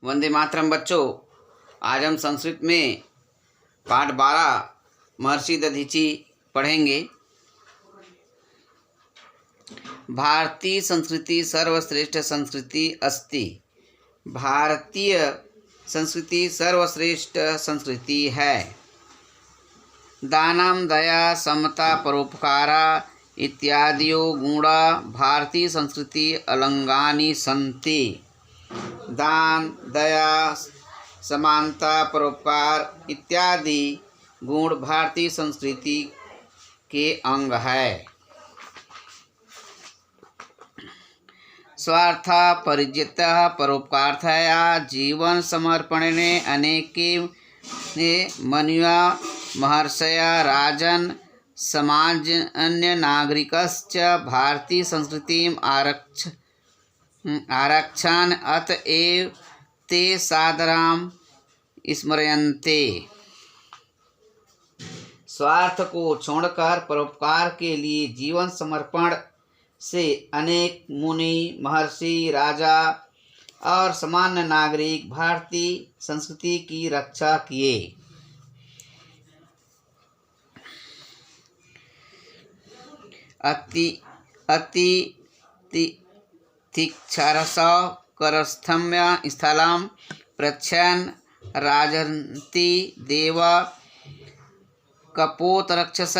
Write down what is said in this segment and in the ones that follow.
वंदे मातरम बच्चों, आज हम संस्कृत में पाठ 12 महर्षि दधीचि पढ़ेंगे। भारतीय संस्कृति सर्वश्रेष्ठ संस्कृति अस्ति। भारतीय संस्कृति सर्वश्रेष्ठ संस्कृति है। दानम दया समता परोपकारा इत्यादियो गुणा भारतीय संस्कृति अलंगानि सन्ति। दान दया समानता परोपकार इत्यादि गुण भारतीय संस्कृति के अंग है। स्वार्थ परिजितः परोपकार्थया जीवन समर्पणेने अनेके मनुया महर्षया राजन समाज अन्य नागरिकश्च भारतीय संस्कृतिं आरक्षन् अतएव ते सादराम स्मरयन्ते। स्वार्थ को छोड़कर परोपकार के लिए जीवन समर्पण से अनेक मुनि महर्षि राजा और सामान्य नागरिक भारतीय संस्कृति की रक्षा किए। तिक्षरस करस्थम्य स्थलम प्रच्छन् राजन्ति देव कपोतरक्षस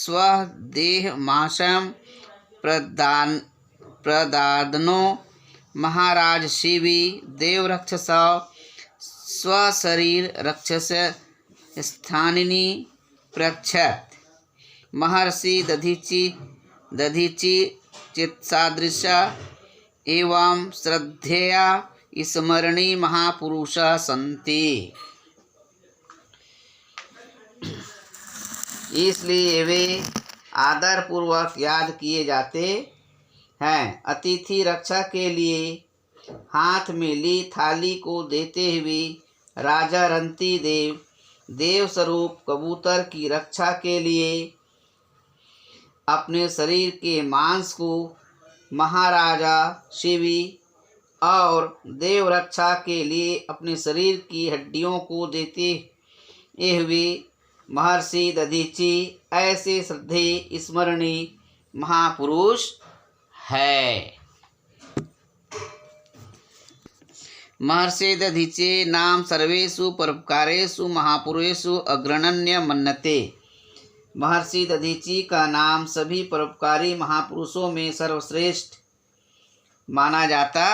स्वदेहमाशं प्रदादनो महाराज शिवी देवरक्षस स्वशरीर रक्षस स्थानिनी पृच्छत्। महर्षि दधीचि चित्सादृश एवं श्रद्धेया स्मरणी महापुरुषः सन्ति। इसलिए वे आदर पूर्वक याद किए जाते हैं। अतिथि रक्षा के लिए हाथ में ली थाली को देते हुए राजा रंती देव स्वरूप कबूतर की रक्षा के लिए अपने शरीर के मांस को महाराजा शिवी और देव रक्षा के लिए अपने शरीर की हड्डियों को देते हुए महर्षि दधीचि ऐसे श्रद्धेय स्मरणीय महापुरुष है। महर्षि दधीचि नाम सर्वेषु परोपकारेषु महापुरुषेषु अग्रगण्य मन्यते। महर्षि दधीचि का नाम सभी परोपकारी महापुरुषों में सर्वश्रेष्ठ माना जाता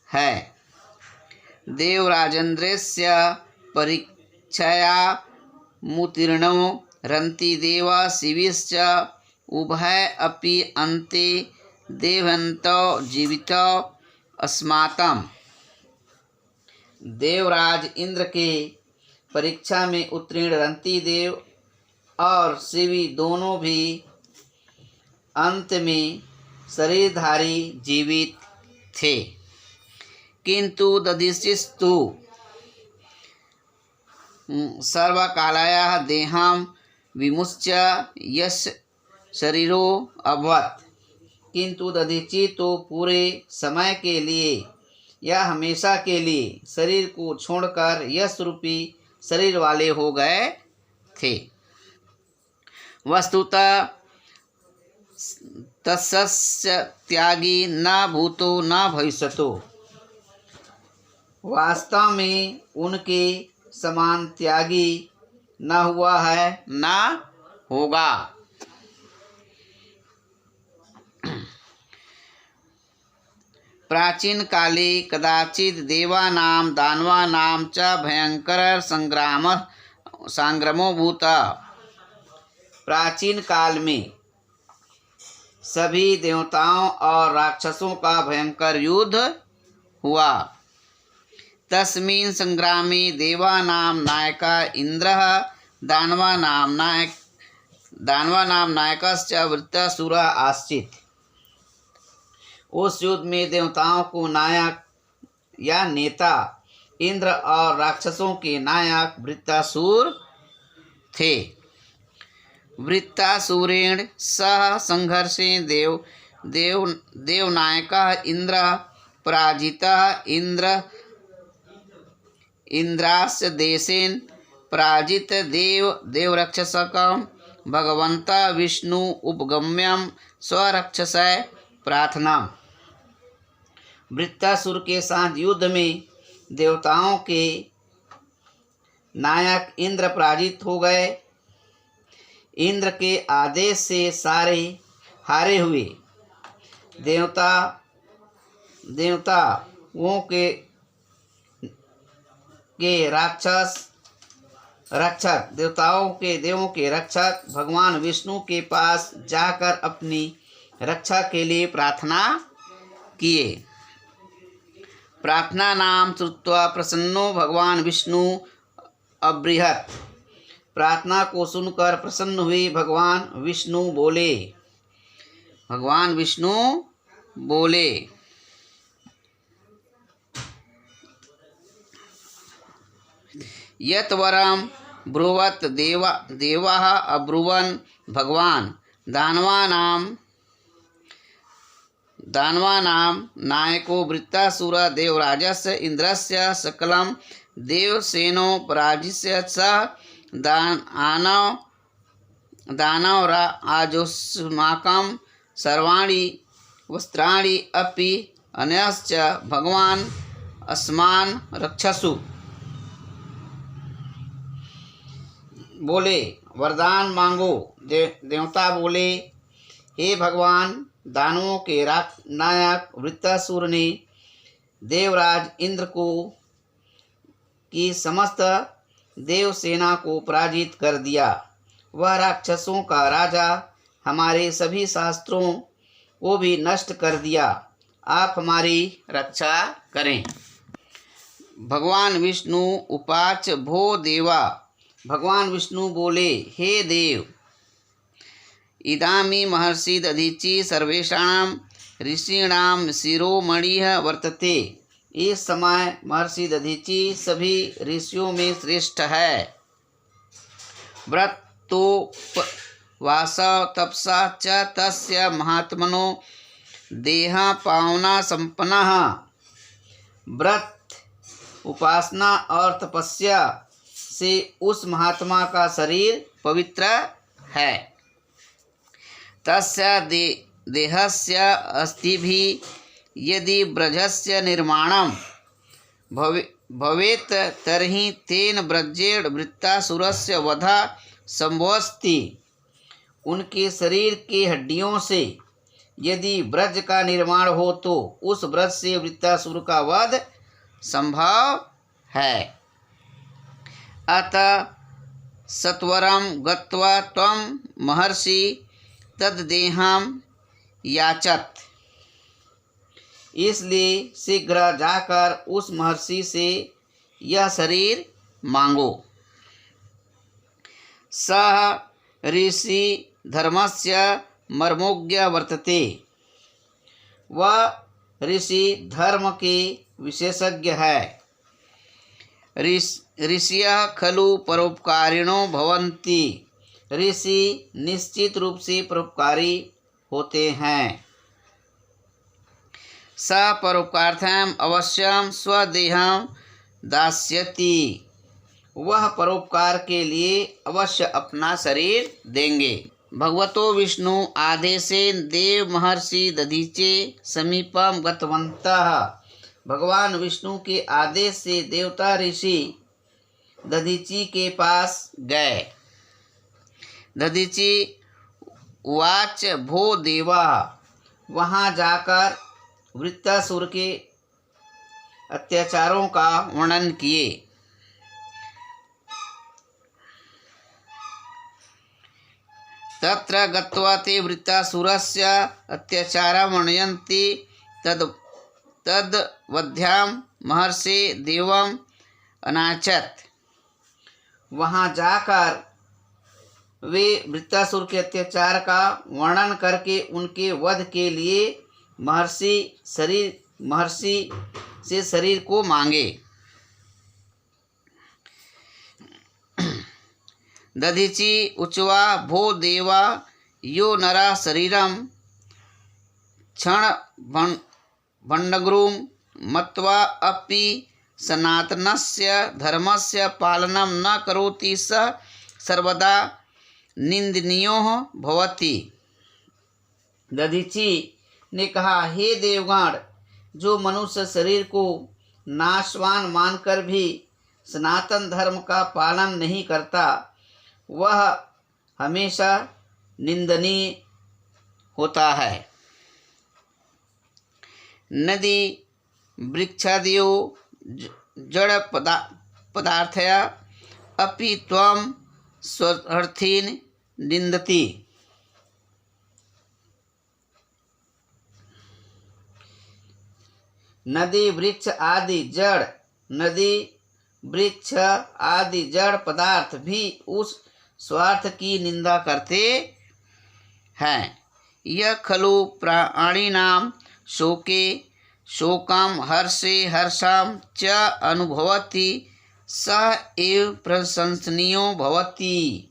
है। देवराजेन्द्रस्य परीक्षया मुतीर्णो रन्तिदेव शिवीश्च उभय अपि अन्ते देवहन्तौ जीवितौ अस्माकम्। देवराज इंद्र के परीक्षा में उत्तीर्ण रंती देव और शिवी दोनों भी अंत में शरीरधारी जीवित थे, किंतु दधीचिस्तु सर्वकालाय देहं विमुच्य यश शरीरो अभवत्। किंतु दधीचि तो पूरे समय के लिए या हमेशा के लिए शरीर को छोड़कर यश रूपी शरीर वाले हो गए थे। वस्तुतः तस्य त्यागी न भूतो न भविष्यतो। वास्तव में उनके समान त्यागी न हुआ है न होगा। प्राचीन काले कदाचित् देवानां दानवानां च भयंकर संग्रामो भूतः। प्राचीन काल में सभी देवताओं और राक्षसों का भयंकर युद्ध हुआ। तस्मिन् संग्रामे देवानां नायकः इंद्रः दानवानां नायकश्च वृत्रासुरः आसीत्। उस युद्ध में देवताओं को नायक या नेता इंद्र और राक्षसों के नायक वृत्रासुर थे। वृत्तासुरेण सह संघर्षे देवनायकः इंद्रः पराजितः। इंद्र इंद्रास्य देशेन पराजित देवरक्षसकं भगवंता विष्णु उपगम्यम स्वरक्षसाय प्रार्थना। वृत्तासुर के साथ युद्ध में देवताओं के नायक इंद्र पराजित हो गए। इंद्र के आदेश से सारे हारे हुए देवताओं के देवों के रक्षक भगवान विष्णु के पास जाकर अपनी रक्षा के लिए प्रार्थना किए। प्रार्थना नाम श्रुत्वा प्रसन्नो भगवान विष्णु अब्रिहत। प्रार्थना को सुनकर प्रसन्न हुए भगवान विष्णु बोले यत वरम ब्रुवत देवाः अब्रुवन् भगवान दानवानां नायको वृत्तासुर देवराजस्य इंद्रस्य सकलं देवसेनो पराजित्य सः दानवराजोऽस्माकं सर्वाणि वस्त्राणि अपि अन्यश्च भगवान् अस्मान् रक्षसु। बोले वरदान मांगो। देवता बोले हे भगवान, दानवों के नायक वृत्तासुर ने देवराज इंद्र की समस्त देव सेना को पराजित कर दिया। वह राक्षसों का राजा हमारे सभी शास्त्रों को भी नष्ट कर दिया। आप हमारी रक्षा करें। भगवान विष्णु उवाच भो देवा। भगवान विष्णु बोले हे देव, इदामी महर्षि दधीचि सर्वेषां ऋषीणां शिरोमणिः वर्तते। इस समय महर्षि दधीचि सभी ऋषियों में श्रेष्ठ है। व्रतोपवास तपसा च तस्य महात्मनो देह पावना संपन्नः। व्रत, उपासना और तपस्या से उस महात्मा का शरीर पवित्र है। तस्य देहस्य अस्थिभिः यदि ब्रजस्य निर्माणं भवेत् तर्हि तेन ब्रजेण वृत्तासुरस्य वधः संभवति। उनके शरीर की हड्डियों से यदि ब्रज का निर्माण हो तो उस ब्रज से वृत्तासुर का वध संभव है। अतः सत्वरं गत्वा त्वं महर्षि तद्देहं याचत। इसलिए शीघ्र जाकर उस महर्षि से यह शरीर मांगो। सः ऋषि धर्मस्य मर्मोज्ञ वर्तते। वह ऋषि धर्म के विशेषज्ञ है। ऋषियः खलु परोपकारिणो भवन्ति। ऋषि निश्चित रूप से परोपकारी होते हैं। स परोपकार्थम अवश्यम स्वदेहं दास्यति। वह परोपकार के लिए अवश्य अपना शरीर देंगे। भगवतो विष्णु आदेशेन देव महर्षि दधीचे समीपम गतवन्तः। भगवान विष्णु के आदेश से देवता ऋषि दधीची के पास गए। दधीची उवाच भो देवा। वहाँ जाकर वृत्तासुर के अत्याचारों का वर्णन किए। तत्र गत्वा ते वृत्तासुरस्य अत्याचारं वर्णयन्ति तद्वध्यां महर्षि देवम् अनाचत। वहाँ जाकर वे वृत्तासुर के अत्याचार का वर्णन करके उनके वध के लिए महर्षि से शरीर को मांगे। दधीचि उचवा भो देवा यो नरा शरीरम क्षण भंडगुरुम मत्वा अपि सनातनस्य धर्मस्य पालनं न करोति सः सर्वदा निंदनीयो भवति। दधीची ने कहा, हे देवगण, जो मनुष्य शरीर को नाशवान मानकर भी सनातन धर्म का पालन नहीं करता, वह हमेशा निंदनीय होता है। नदी वृक्षादयो जड़ पदार्थया अपि त्वं स्वार्थीन निंदति। नदी वृक्ष आदि जड़ पदार्थ भी उस स्वार्थ की निंदा करते हैं। यह खलु प्राणिनां शोके शोकं हर्षे हर्षं च अनुभवति सः एव प्रशंसनीयो भवति।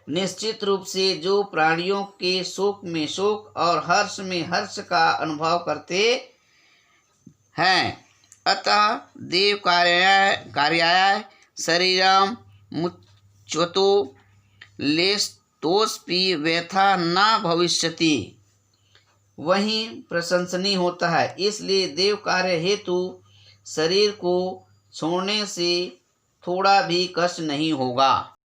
निश्चित रूप से जो प्राणियों के शोक में शोक और हर्ष में हर्ष का अनुभव करते हैं, अतः देव कार्याय शरीरं मुच्यतो लेशतोऽस्पि व्यथा न भविष्यति, वहीं प्रशंसनीय होता है। इसलिए देव कार्य हेतु शरीर को छोड़ने से थोड़ा भी कष्ट नहीं होगा।